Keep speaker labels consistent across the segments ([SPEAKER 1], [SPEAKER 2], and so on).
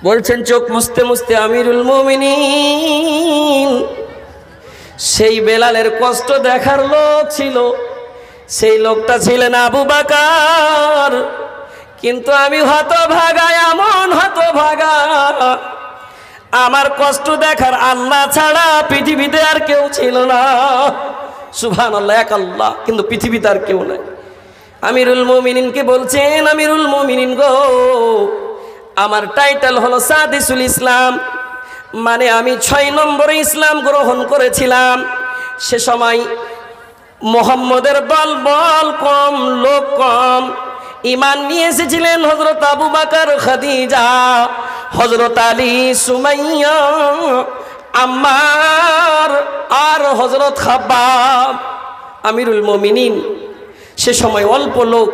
[SPEAKER 1] বলছেন চোখ মুছতে মুছতে আমিরুল মুমিনিন সেই বেলালের কষ্ট দেখার লোক ছিল, সেই লোকটা ছিলেন আবু বকর। কিন্তু আমি হতভাগা, এমন হতভাগা, আমার কষ্ট দেখার আল্লাহ ছাড়া পৃথিবীতে আর কেউ ছিল না। সুবহানাল্লাহ, এক আল্লাহ, কিন্তু পৃথিবীতে আর কেউ নাই। আমিরুল মুমিনিনকে বলছেন, আমিরুল মুমিনিন গো, আমার টাইটেল হলো সাদিসুল ইসলাম, মানে আমি 6 নম্বরে ইসলাম গ্রহণ করেছিলাম। সে সময় মুহাম্মদের দল বল কম, লোক কম। ঈমান নিয়ে এসেছিলেন হযরত আবু বকর, খাদিজা, হযরত আলী, সুমাইয়া, আম্মার আর হযরত খাব্বাব। আমিরুল মুমিনিন সে সময় অল্প লোক।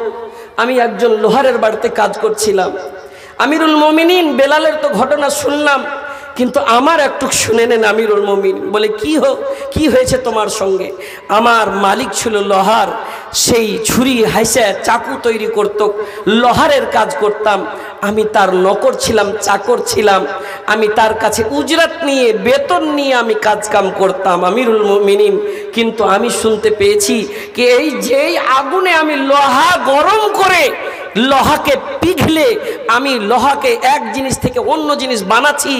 [SPEAKER 1] আমি একজন লোহারের বাড়িতে কাজ করছিলাম। আমিরুল মুমিনিন বেলালের তো ঘটনা শুনলাম, কিন্তু আমার একটু শুনে নেন। আমিরুল মুমিনিন বলে, কি হয়েছে তোমার সঙ্গে? আমার মালিক ছিল লোহার, সেই ছুরি হাইসা চাকু তৈরি করত, লোহারের কাজ করতাম। আমি তার নকর ছিলাম, চাকর ছিলাম। আমি তার কাছে উজরাত নিয়ে, বেতন নিয়ে আমি কাজ কাম করতাম। আমিরুল মুমিনিন, কিন্তু আমি শুনতে পেয়েছি কি এই যেই আগুনে আমি লোহা গরম করে, লোহাকে পিঘলে আমি লোহাকে এক জিনিস থেকে অন্য জিনিস বানাচ্ছি,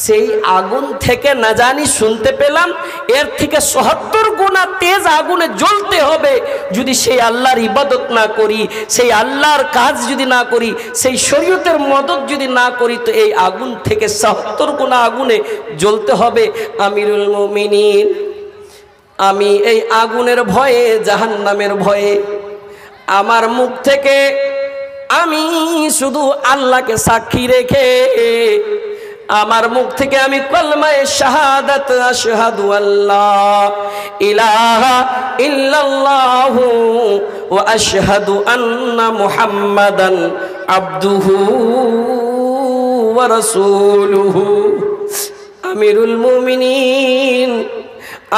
[SPEAKER 1] সেই আগুন থেকে না জানি শুনতে পেলাম এর থেকে ৭০ গুণা তেজ আগুনে জ্বলতে হবে। যদি সেই আল্লাহর ইবাদত না করি, সেই আল্লাহর কাজ যদি না করি, সেই শরীয়তের মদত যদি না করি, তো এই আগুন থেকে ৭০ গুণা আগুনে জ্বলতে হবে। আমিরুল মুমিনিন, আমি এই আগুনের ভয়ে, জাহান্নামের ভয়ে, আমার মুখ থেকে আমি শুধু আল্লাহকে সাক্ষী রেখে, আমার মুখ থেকে আমি কলমায়ে শাহাদাত, আশহাদু আল্লাহ ইলাহা ইল্লাল্লাহু ওয়া আশহাদু আন্না মুহাম্মাদান আবদুহু ওয়া রাসূলুহু। আমিরুল মুমিনিন,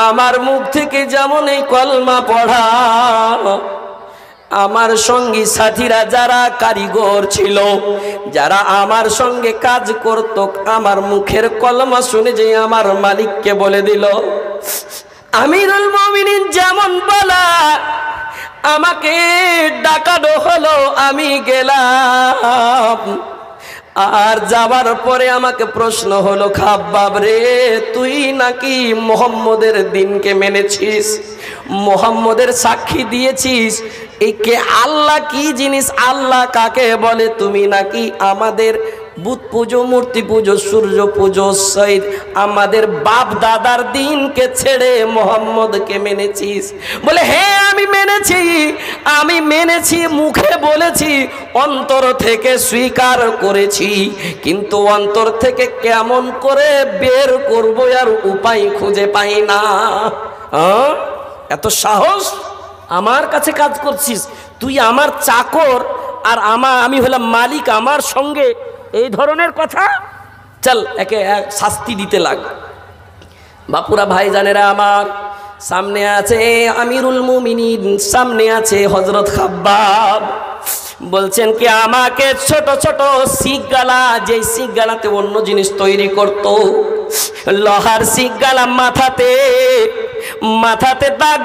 [SPEAKER 1] আমার মুখ থেকে যেমন এই কলমা পড়া, আমার সঙ্গী সাথীরা যারা কারিগর ছিল, যারা আমার সঙ্গে কাজ করত, আমার মুখের কলমা শুনে যে আমার মালিককে বলে দিল। আমিরুল মুমিনিন যেমন বলা, আমাকে ডাকানো হলো, আমি গেলাম। আর যাবার পরে আমাকে প্রশ্ন হলো, খাব্বাব রে, তুই নাকি মুহাম্মদের দিনকে মেনেছিস, মুহাম্মদের সাক্ষী দিয়েছিস, একে আল্লাহ কি জিনিস, আল্লাহ কাকে বলে, তুমি নাকি আমাদের বুত পুজো, মূর্তি পুজো, সূর্য পুজো, শহীদ, আমাদের বাপ দাদার দিনকে ছেড়ে মুহাম্মদকে মেনেছিস? বলে, হ্যাঁ আমি মেনেছি, মুখে বলেছি, অন্তর থেকে স্বীকার করেছি, কিন্তু অন্তর থেকে কেমন করে বের করবো আর উপায় খুঁজে পাই না। এত সাহস, আমার কাছে কাজ করছিস, তুই আমার চাকর আর আমি হলাম মালিক, আমার সঙ্গে এই ধরনের কথা? চল, একে শাস্তি দিতে লাগ। বাপুরা, ভাইজানেরা আমার, সামনে আছে আমিরুল মুমিনিন, সামনে আছে হযরত খাব্বাব। বলছেন কি, আমাকে ছোট ছোট শিকগালা, যেই শিকগালাতে অন্য জিনিস তৈরি করত, লোহার শিকগালা মাথাতে দাগ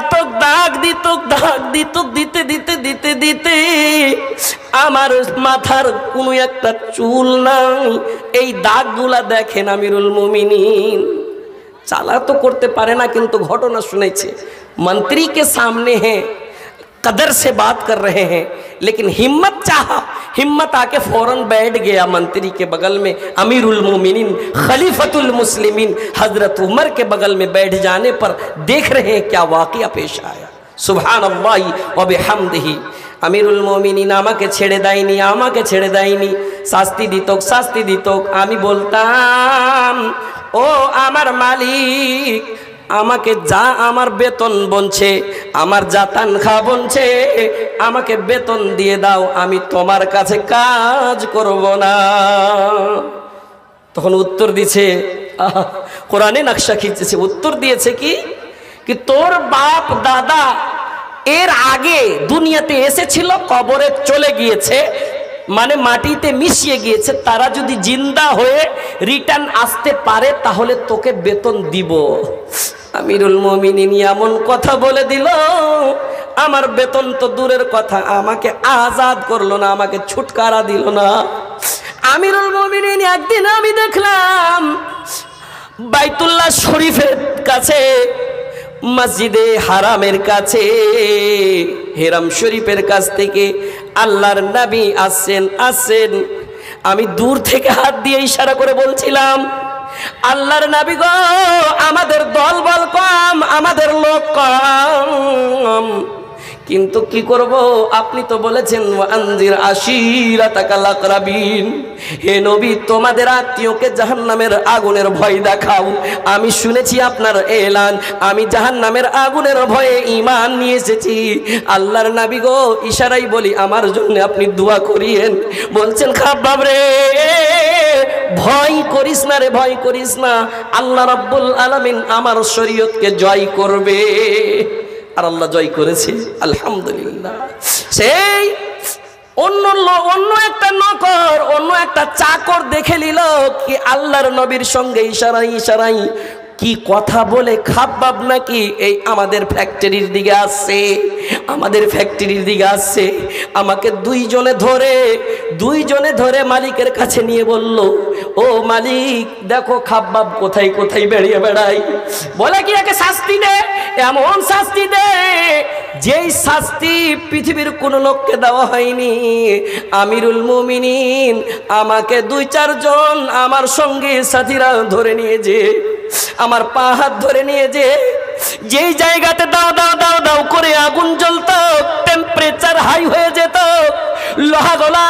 [SPEAKER 1] দিতে আমার মাথার কোনো একটা চুল নাই। এই দাগগুলা দেখেন আমিরুল মুমিনিন। চালা তো করতে পারে না, কিন্তু ঘটনা শুনেছে। मंत्री के सामने हैं, कदर से बात कर रहे हैं, लेकिन हिम्मत चाहा, हिम्मत आके फौरन बैठ गया मंत्री के बगल में। अमीरुल मोमिनीन खलीफतुल मुस्लिमीन हजरत उमर के बगल में बैठ जाने पर देख रहे हैं क्या वाक़या पेश आया। सुबहानल्लाहि व बिहम्दिही। আমিরুল মুমিনিন আমাকে ছেড়ে দেয়নি, শাস্তি দিত। আমি বলতাম, ও আমার মালিক, আমাকে যা আমার বেতন বলছে, আমার যা তানখা বলছে, আমাকে বেতন দিয়ে দাও, আমি তোমার কাছে কাজ করব না। তখন উত্তর দিছে, কোরআনে নকশা খিঁচেছে, উত্তর দিয়েছে কি তোর বাপ দাদা এর আগে দুনিয়াতে এসেছিল, কবরে চলে গিয়েছে, মানে মাটিতে মিশিয়ে গিয়েছে, তারা যদি জিন্দা হয়ে রিটার্ন আসতে পারে তাহলে তোকে বেতন দিব। আমিরুল মুমিনিন এমন কথা বলে দিল, আমার বেতন তো দূরের কথা, আমাকে আজাদ করলো না, আমাকে ছুটকারা দিল না। আমিরুল মুমিনিন একদিন আমি দেখলাম বাইতুল্লাহ শরীফের কাছে, মসজিদে হারামের কাছে, হেরাম শরীফের কাছ থেকে আল্লাহর নবী আসছেন। আমি দূর থেকে হাত দিয়ে ইশারা করে বলছিলাম, আল্লাহর নবী গো, আমাদের দলবল কম, আমাদের লোক কম, কিন্তু কি করব, আপনি তো বলেছেন ওয়ানজির আশিরাতাকাল আকরাবিন, হে নবী তোমাদের আত্মীয়কে জাহান্নামের আগুনের ভয় দেখাও। আমি শুনেছি আপনার এলান, আমি জাহান্নামের আগুনের ভয়ে ঈমান নিয়ে এসেছি। আল্লাহর নবী গো, ইশারাই বলি আমার জন্য আপনি দোয়া করিয়েন। বলছেন খাব্বাব রে, ভয় করিস না রে, ভয় করিস না, আল্লাহ রাব্বুল আলামিন আমার শরীয়তকে জয় করবে। আর আল্লাহ জয় করেছে, আলহামদুলিল্লাহ। সেই অন্য একটা নকর, অন্য একটা চাকর দেখে নিল কি আল্লাহর নবীর সঙ্গে ইশারাই কি কথা বলে খাব্বাব নাকি এই আমাদের ফ্যাক্টরির দিকে আসছে, আমাদের ফ্যাক্টরির দিকে আসছে। আমাকে দুইজনে ধরে মালিকের কাছে নিয়ে বলল, ও মালিক দেখো খাব্বাব কোথায় কোথায় বেরিয়ে বেড়াই। বলে কি একে শাস্তি দে, এমন শাস্তি দে যেই শাস্তি পৃথিবীর কোন লোককে দেওয়া হয়নি। আমিরুল মুমিনিন আমাকে 2-4 জন আমার সঙ্গী সাথীরা ধরে নিয়ে যে, আমার পা হাত ধরে নিয়ে যেই জায়গাতে দাও দাও দাও দাও করে আগুন জ্বলতো, টেম্পারেচার হাই হয়ে যেত, লোহা গলা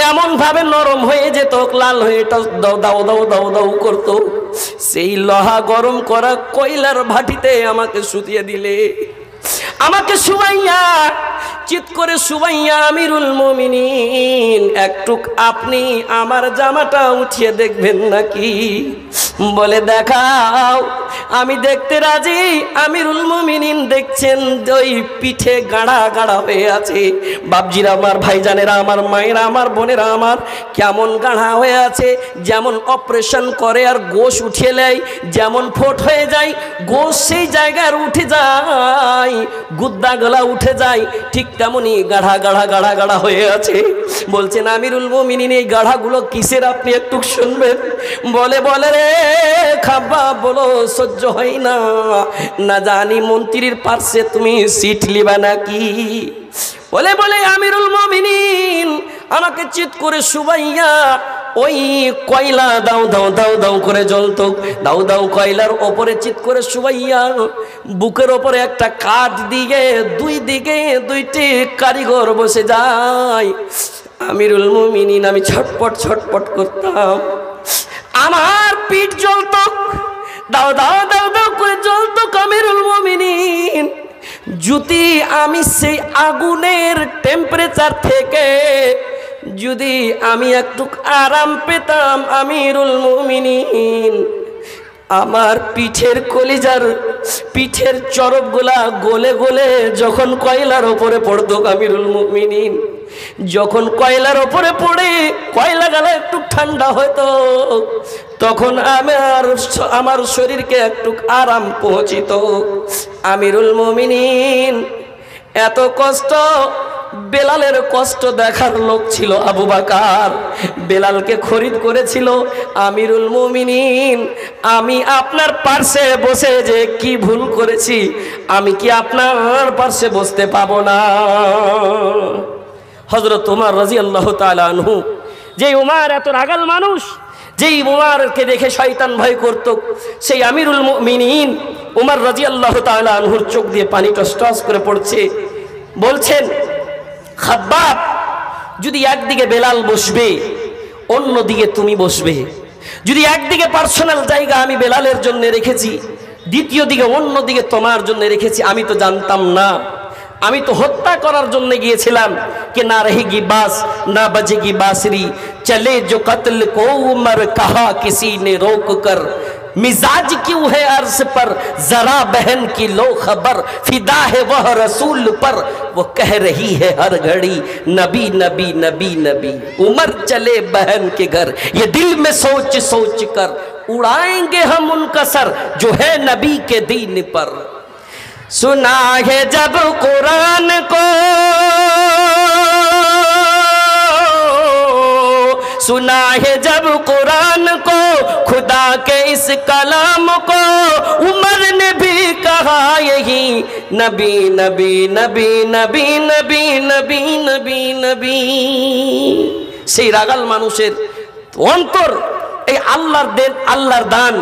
[SPEAKER 1] এমন ভাবে নরম হয়ে যেত, লাল হয়ে দাও দাও দাও দাও দাও করতো, সেই লোহা গরম করা কয়লার ভাটিতে আমাকে শুতিয়ে দিলে। আমাকে শুবাইয়া, চিৎ করে শুবাইয়া, আমিরুল মুমিনিন একটু আপনি আমার জামাটা উঠিয়ে দেখবেন নাকি? বলে দেখাও। আমি দেখতে রাজি। আমিরুল মুমিনিন দেখছেন ওই পিঠে গাড়া গাড়া হয়ে আছে। বাপজিরা আমার, ভাইজানেরা আমার, মায়েরা আমার, বোনেরা আমার, কেমন গাড়া হয়ে আছে, যেমন অপারেশন করে আর গোশ উঠিয়ে নেয়, যেমন ফোট হয়ে যায়, গোশ সেই জায়গায় উঠে যায়, গুদ্দা গলা উঠে যায়, ঠিক তেমনই গাড়া গাড়া গাড়া গাড়া হয়ে আছে। বলছেন আমিরুল মুমিনিন এই গাড়াগুলো কিসের, আপনি একটু শুনবেন। বলে রে খাব্বাব, বলো সহ্য হয় না, না জানি মন্ত্রীর পার্শ্বে তুমি সিট লিবা নাকি। বলে আমিরুল মুমিনিন আমাকে চিৎ করে শুবাইয়া ওই কয়লা দাও দাও দাও দাও করে জ্বলতো, দাও দাও কয়লার ওপরে চিৎ করে শুবাইয়া বুকের ওপরে একটা কাঠ দিয়ে দুই দিকে 2টি কারিগর বসে যায়। আমিরুল মুমিনিন আমি ছটপট ছটপট করতাম, আমার পিঠ জ্বলতো, দাও দাও দাও দাও করে জ্বলতো। আমিরুল মুমিনিন যদি আমি সেই আগুনের টেম্পারেচার থেকে যদি আমি একটু আরাম পেতাম, আমিরুল মুমিনিন আমার পিঠের কলিজার পিঠের চরকগুলা গলে গলে যখন কয়লার ওপরে পড়তো, আমিরুল মুমিনিন যখন কয়লার ওপরে পড়ে কয়লা গালা একটু ঠান্ডা হতো, তখন আমার শরীরকে একটু আরাম পৌঁছিত। আমিরুল মুমিনিন এত কষ্ট, বেলালের কষ্ট দেখার লোক ছিল আবু বকর, বেলালকে খরিদ করেছিল। আমিরুল মুমিনিন আমি আপনার পাশে বসে যে কি ভুল করেছি, আমি কি আপনার পাশে বসতে পাবো না? হযরত উমর রাদিয়াল্লাহু তাআলা আনহু, যে উমর এত রাগাল মানুষ, যেই উমরকে দেখে শয়তান ভয় করত, সেই আমিরুল মুমিনিন উমর রাদিয়াল্লাহু তাআলা আনহুর চোখ দিয়ে পানি টস টস করে পড়ছে। বলছেন খাব্বাব, যদি একদিকে বেলাল বসবে, অন্যদিকে তুমি বসবে, যদি একদিকে পার্সোনাল জায়গা আমি বেলালের জন্য রেখেছি, দ্বিতীয় দিকে অন্যদিকে তোমার জন্য রেখেছি, আমি তো জানতাম না। আমি তো হত্যা করার জন্য গিয়েছিলাম कि ना रहेगी बास ना बजेगी बांसुरी चले जो कत्ल को उमर कहा किसी ने रोक कर मिजाज क्यों है अर्श पर जरा बहन की लो खबर फिदा है वह रसूल पर वो कह रही है हर घड़ी नबी नबी नबी नबी उमर चले बहन के घर ये दिल में सोच सोच कर उड़ाएंगे हम उनका सर जो है नबी के दीन पर सुना है जब कुरान को सुना है जब कुरान को खुदा के इस कलाम को उमर ने भी कहा यही नबी नबी नबी नबी नबी नबी नबी नबी সেই রাগাল মানুষের অন্তর এই আল্লাহর দান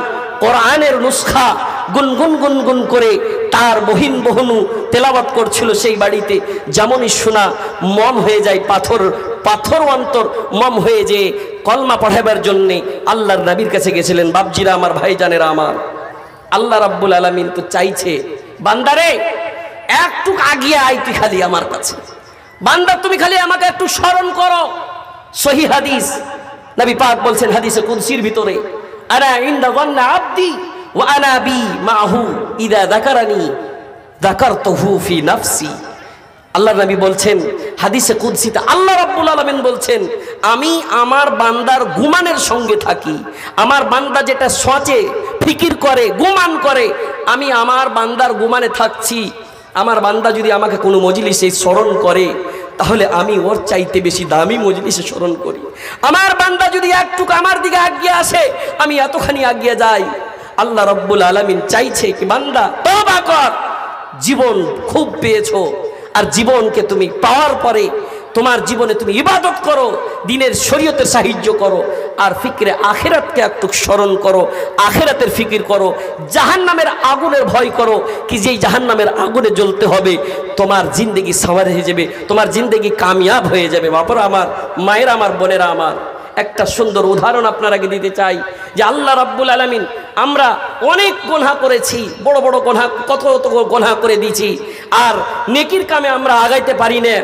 [SPEAKER 1] কোরআনের নুসখা গুনগুন গুনগুন করে তার বহিন বহনু তেলাওয়াত করছিল সেই বাড়িতে যেমনই শোনা মম হয়ে যায় পাথর অন্তর মম হয়ে যে কলমা পড়াবার জন্য আল্লাহর নবীর কাছে গেছিলেন। বাপজিরা আমার, ভাইজানেরা আমার, আল্লাহ রাব্বুল আলামিন তো চাইছে বান্দারে একটু আগিয়ে আয়, তুই খালি আমার কাছে বান্দা, তুমি খালি আমাকে একটু স্মরণ করো। সহিহ হাদিস নবী পাক বলছেন হাদিসে কুদসির ভিতরে, আনা ইনদা যান্না আবদি ওয়া আনা বি মাহু ইযা যাকারানি যাকারতুহু ফি নাফসি। আল্লাহ নবী বলছেন হাদিসে কুদসিতে, আল্লাহ রাব্বুল আলামিন বলছেন, আমি আমার বান্দার গুমানের সঙ্গে থাকি। আমার বান্দা যেটা সোচে, ফিকির করে, গুমান করে, আমি আমার বান্দার গুমানে থাকছি। আমার বান্দা যদি আমাকে কোনো মজলিসে স্মরণ করে, তাহলে আমি ওর চাইতে বেশি দামি মজলিসে স্মরণ করি। আমার বান্দা যদি একটুকু আমার দিকে আগিয়ে আসে, আমি এতখানি আগিয়ে যাই। আল্লাহ রাব্বুল আলামিন চাইছে কি বান্দা তওবা কর, জীবন খুব পেয়েছো, আর জীবনকে তুমি পাওয়ার পরে তোমার জীবনে তুমি ইবাদত করো, দিনের শরীয়তের সাহায্য করো, আর ফিকরে আখিরাতকে একটু স্মরণ করো, আখিরাতের ফিকির করো, জাহান্নামের আগুনের ভয় করো, কি যেই জাহান্নামের আগুনে জ্বলতে হবে, তোমার জিন্দেগি সাওয়ার হয়ে যাবে, তোমার জিন্দেগি কামিয়াব হয়ে যাবে। বাবারা আমার, মায়েরা আমার, বোনেরা আমার, একটা সুন্দর উদাহরণ আপনারাকে দিতে চাই যে আল্লাহ রাব্বুল আলামিন, আমরা অনেক গুনাহ করেছি, বড় বড় গুনাহ, কত কত গুনাহ করে দিয়েছি, আর নেকির কামে আমরা আগাইতে পারি না।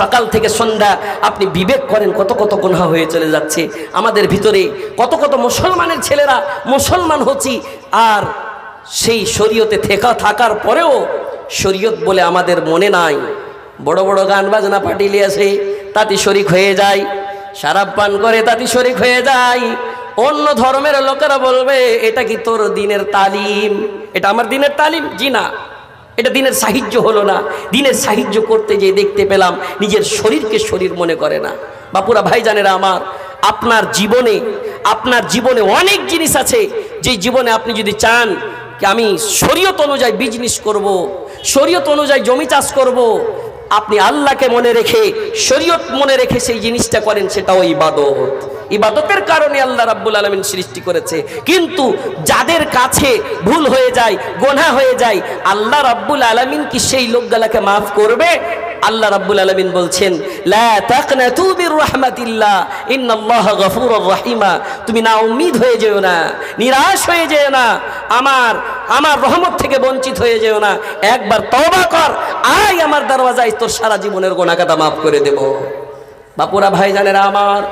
[SPEAKER 1] সকাল থেকে সন্ধ্যা আপনি বিবেক করেন কত কত গুনাহ হয়ে চলে যাচ্ছে আমাদের ভিতরে। কত কত মুসলমানের ছেলেরা মুসলমান হচ্ছি, আর সেই শরীয়তে থাকার পরেও শরীয়ত বলে আমাদের মনে নাই। বড় বড় গান বাজনা পাটিলে আসে, তাতে শরিক হয়ে যায়, শরাব পান করে তাতে শরিক হয়ে যায়। অন্য ধর্মের লোকেরা বলবে এটা কি তোর দিনের তালিম? এটা আমার দিনের তালিম? জি না, এটা দিনের সাহায্য হলো না। দিনের সাহায্য করতে গিয়ে দেখতে পেলাম নিজের শরীরকে শরীর মনে করে না। বাপুরা, ভাইজানেরা আমার, আপনার জীবনে অনেক জিনিস আছে যে জীবনে আপনি যদি চান কি আমি শরীয়ত অনুযায়ী বিজনেস করব, শরীয়ত অনুযায়ী জমি চাষ করব, আপনি আল্লাহকে মনে রেখে, শরীয়ত মনে রেখে সেই জিনিসটা করেন, সেটাও ইবাদত। ইবাদতের কারণে আল্লাহ রাব্বুল আলামিন সৃষ্টি করেছে। কিন্তু যাদের কাছে ভুল হয়ে যায়, গুনাহ হয়ে যায়, আল্লাহ রাব্বুল আলামিন কি সেই লোকগুলোকে মাফ করবে? আল্লাহ রাব্বুল আলামিন বলছেন, লা তাকনাতু বির রাহমাতিল্লাহ ইন্নাল্লাহা গফুরুর রহিমা। তুমি না উম্মিদ হয়ে যেও না, নিরাশ হয়ে যেও না, আমার রহমত থেকে বঞ্চিত হয়ে যেও না। একবার তওবা কর, আয় আমার দরওয়াজায়, তোর সারা জীবনের গুনাহ কাটা মাফ করে দেব। বাপুরা, ভাইজানেরা আমার,